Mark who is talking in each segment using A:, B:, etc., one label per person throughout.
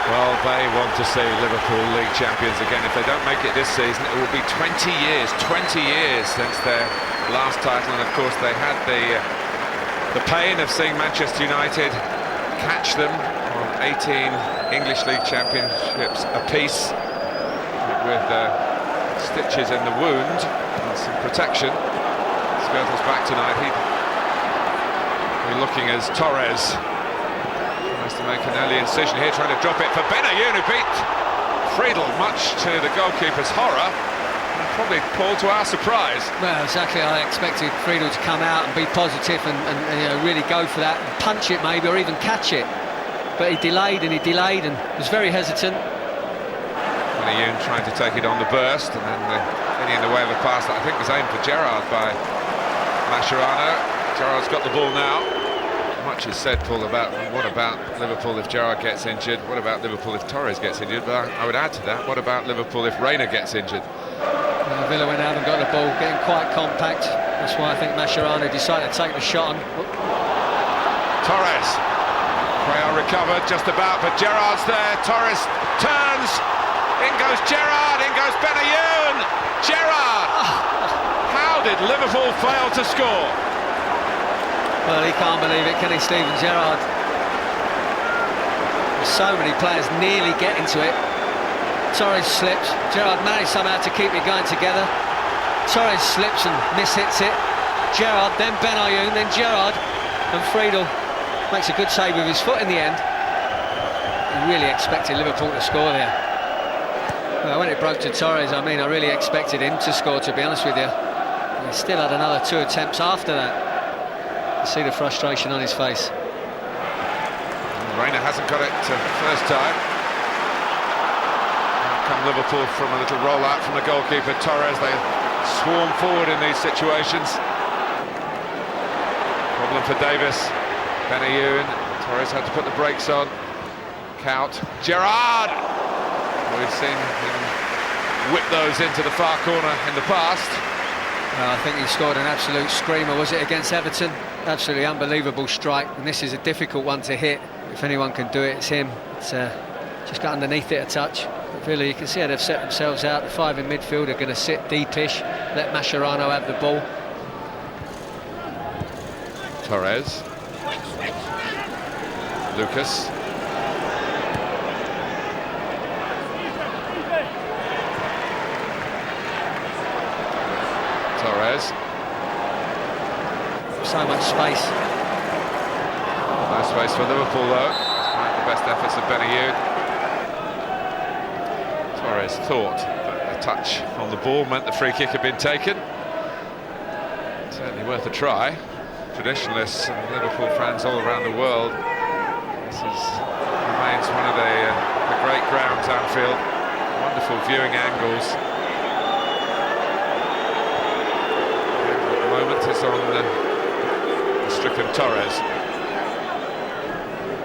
A: Well, they want to see Liverpool League champions again. If they don't make it this season, it will be 20 years since their last title. And of course, they had the pain of seeing Manchester United catch them on 18 English League championships apiece, with stitches in the wound and some protection. Skirtle's back tonight. He'll be looking as Torres to make an early incision here, trying to drop it for Benayoun, who beat Friedel, much to the goalkeeper's horror, and probably, Paul, to our surprise.
B: Well, exactly. I expected Friedel to come out and be positive and you know, really go for that, and punch it maybe, or even catch it. But he delayed and was very hesitant.
A: Benayoun trying to take it on the burst, and then getting in the way of a pass that I think was aimed for Gerrard by Mascherano. Gerrard's got the ball now. Much is said, Paul, about what about Liverpool if Gerrard gets injured, what about Liverpool if Torres gets injured, but I would add to that, what about Liverpool if Reina gets injured?
B: Villa went out and got the ball, getting quite compact. That's why I think Mascherano decided to take the shot on.
A: Torres. Cuellar recovered just about, but Gerrard's there. Torres turns. In goes Gerrard, in goes Benayoun. Gerrard! How did Liverpool fail to score?
B: Well, he can't believe it, can he, Steven Gerrard? There's so many players nearly getting to it. Torres slips. Gerrard managed somehow to keep it going together. Torres slips and mishits it. Gerrard, then Benayoun, then Gerrard, and Friedel makes a good save with his foot in the end. He really expected Liverpool to score there. Well, when it broke to Torres, I mean, I really expected him to score, to be honest with you. He still had another 2 attempts after that. See the frustration on his face.
A: Reina hasn't got it first time. Out come Liverpool from a little roll-out from the goalkeeper, Torres. They swarm forward in these situations. Problem for Davis. Benayoun. Torres had to put the brakes on. Count. Gerrard! We've seen him whip those into the far corner in the past.
B: Well, I think he scored an absolute screamer, was it, against Everton? Absolutely unbelievable strike, and this is a difficult one to hit. If anyone can do it, it's him. It's just got underneath it a touch. But really, you can see how they've set themselves out. The 5 in midfield are going to sit deepish, let Mascherano have the ball.
A: Torres. Lucas. Torres.
B: So much space.
A: No space for Liverpool though, despite the best efforts of Benayoun. Torres thought that a touch on the ball meant the free kick had been taken. Certainly worth a try. Traditionalists and Liverpool fans all around the world, this remains one of the great grounds, Anfield. Wonderful viewing angles. Is on the stricken Torres.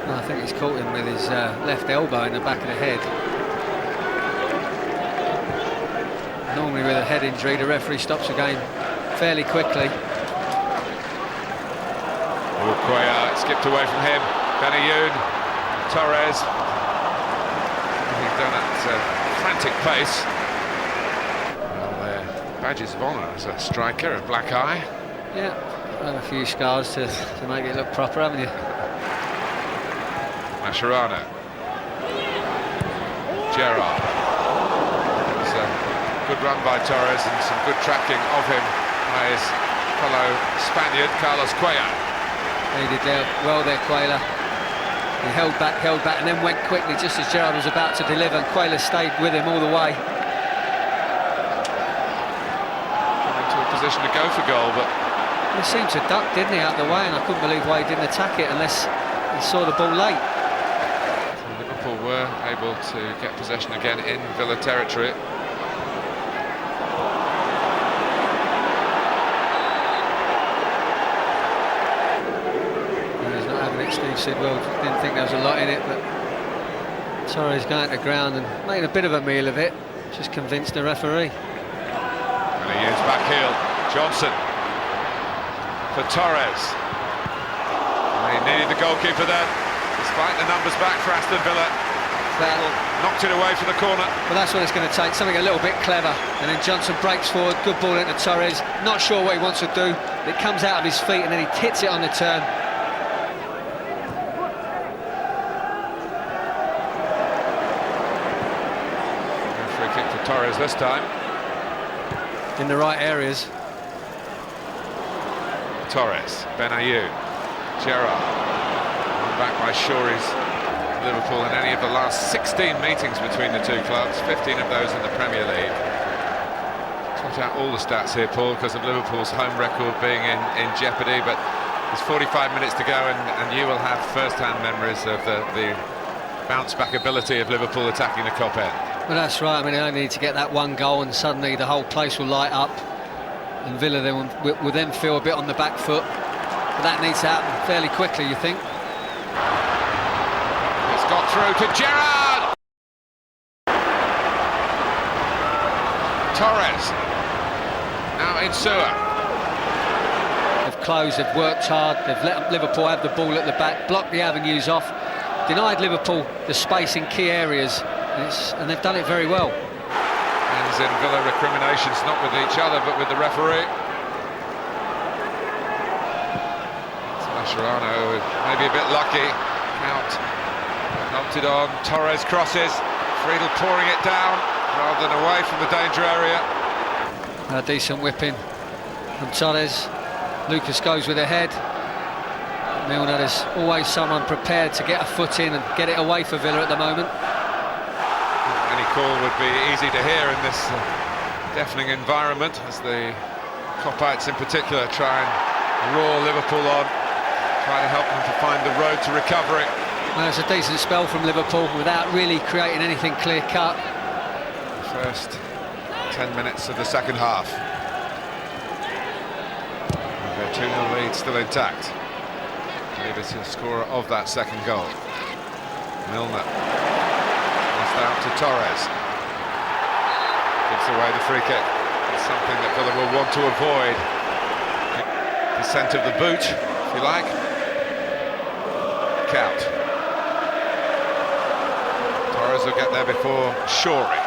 B: Well, I think he's caught him with his left elbow in the back of the head. Normally with a head injury, the referee stops the game fairly quickly.
A: Cuellar skipped away from him. Benayoun, Torres. He's done at frantic pace. Well, their badges of honour as a striker, a black eye.
B: Yeah, and a few scars to make it look proper, haven't you?
A: Mascherano. Gerrard. It was a good run by Torres and some good tracking of him by his fellow Spaniard, Carlos Cuellar.
B: He did well there, Cuellar. He held back, and then went quickly just as Gerrard was about to deliver, and Cuellar stayed with him all the way.
A: Into a position to go for goal, but
B: he seemed to duck, didn't he, out the way, and I couldn't believe why he didn't attack it unless he saw the ball late.
A: So Liverpool were able to get possession again in Villa territory.
B: He's not having it, Steve Sidwell. Didn't think there was a lot in it, but Torres going to the ground and making a bit of a meal of it. Just convinced the referee.
A: And he used back heel. Johnson. For Torres. He needed the goalkeeper then, despite the numbers back for Aston Villa.
B: about.
A: Knocked it away from the corner.
B: But that's what it's going to take, something a little bit clever. And then Johnson breaks forward, good ball into Torres. Not sure what he wants to do. It comes out of his feet and then he hits it on the turn.
A: Free kick for Torres this time.
B: In the right areas.
A: Torres, Benayoun, Gerrard. Back by Shawry's Liverpool in any of the last 16 meetings between the two clubs, 15 of those in the Premier League. Touch out all the stats here, Paul, because of Liverpool's home record being in jeopardy, but there's 45 minutes to go and you will have first-hand memories of the bounce-back ability of Liverpool attacking the Kop end.
B: Well, that's right. I mean, they only need to get that one goal and suddenly the whole place will light up, and Villa then will then feel a bit on the back foot. But that needs to happen fairly quickly, you think.
A: It's got through to Gerrard! Torres. Now Insua.
B: They've closed, they've worked hard, they've let Liverpool have the ball at the back, blocked the avenues off, denied Liverpool the space in key areas, and they've done it very well.
A: Ends in Villa recriminations, not with each other, but with the referee. Mascherano maybe a bit lucky. Out, knocked it on. Torres crosses. Friedel pouring it down rather than away from the danger area.
B: A decent whipping from Torres. Lucas goes with a head. Milner, there's always someone prepared to get a foot in and get it away for Villa at the moment.
A: Any call would be easy to hear in this deafening environment, as the Kopites in particular try and roar Liverpool on, try to help them to find the road to recovery.
B: Well, it's a decent spell from Liverpool without really creating anything clear-cut.
A: The first 10 minutes of the second half. And their 2-0 lead still intact. Davis is the scorer of that second goal. Milner. Out to Torres. Gives away the free kick. It's something that Villa will want to avoid. The scent of the boot, if you like. Count. Torres will get there before Shawry.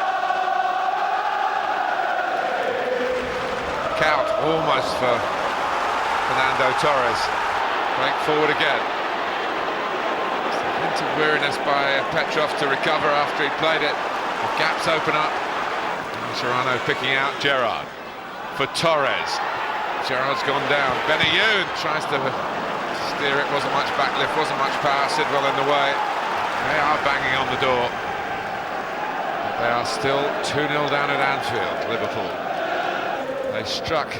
A: Count almost for Fernando Torres. Break forward again. Of weariness by Petrov to recover after he played it. The gaps open up. Mascherano picking out Gerrard for Torres. Gerrard's gone down. Benayoun tries to steer it. Wasn't much backlift, wasn't much power. Sidwell in the way. They are banging on the door. But they are still 2-0 down at Anfield, Liverpool. They struck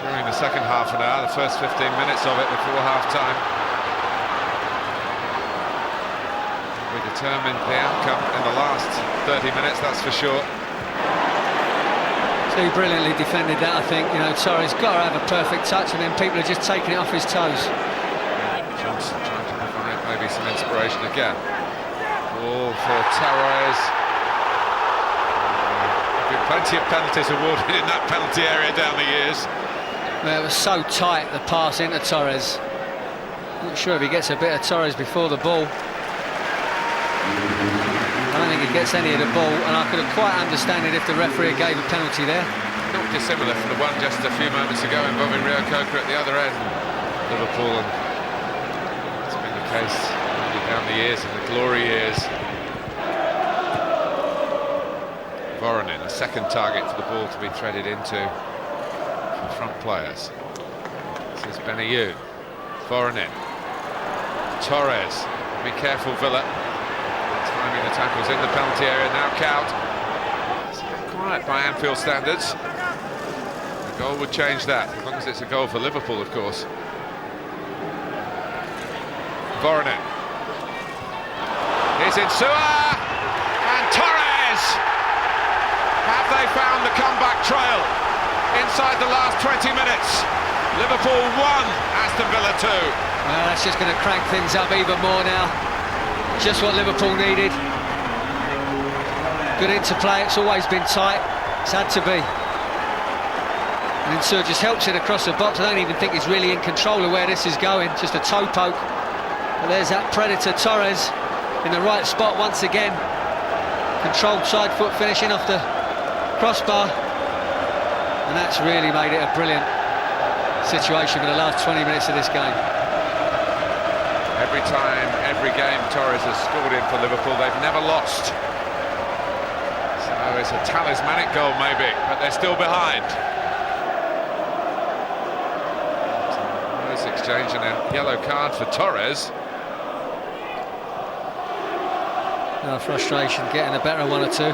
A: during the second half an hour, the first 15 minutes of it before half-time. Determined the outcome in the last 30 minutes, that's for sure.
B: So he brilliantly defended that, I think. You know, Torres got to have a perfect touch, and then people are just taking it off his toes.
A: Johnson trying to provide maybe some inspiration again. Ball for Torres. Been plenty of penalties awarded in that penalty area down the years.
B: Well, it was so tight, the pass into Torres. Not sure if he gets a bit of Torres before the ball. I don't think he gets any of the ball, and I could have quite understand it if the referee gave a penalty there.
A: Not dissimilar from the one just a few moments ago involving Rio Coca at the other end. Liverpool, and it's been the case down the years, in the glory years. Voronin, a second target for the ball to be threaded into for front players. This is Benayoun. Voronin. Torres. Be careful, Villa. Timing the tackles in the penalty area. Now Count. It's quiet by Anfield standards. The goal would change that, as long as it's a goal for Liverpool, of course. Voronin. Here's Insua and Torres. Have they found the comeback trail inside the last 20 minutes? Liverpool 1, Aston Villa 2.
B: Well, that's just going to crank things up even more now. Just what Liverpool needed. Good interplay, it's always been tight. It's had to be. And Insua just helps it across the box. I don't even think he's really in control of where this is going. Just a toe poke. But there's that predator, Torres. in the right spot once again. Controlled side foot finishing off the crossbar, and that's really made it a brilliant situation for the last 20 minutes of this game.
A: Every time, every game Torres has scored in for Liverpool, they've never lost. So it's a talismanic goal maybe, but they're still behind. Torres exchanging a yellow card for Torres.
B: No frustration, getting a better one or two.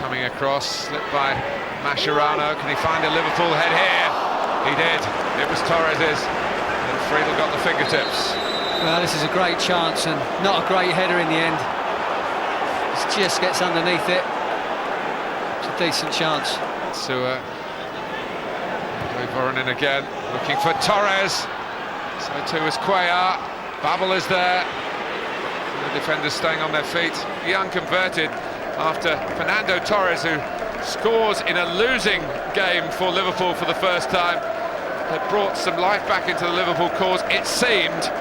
A: Coming across, slipped by Mascherano. Can he find a Liverpool head here? He did. It was Torres's. And Friedel got the fingertips.
B: Well, this is a great chance and not a great header in the end. It just gets underneath it. It's a decent chance.
A: Sewer. Voronin again, looking for Torres. So too is Cuellar. Babel is there. The defenders staying on their feet. He unconverted after Fernando Torres, who scores in a losing game for Liverpool for the first time, had brought some life back into the Liverpool cause, it seemed.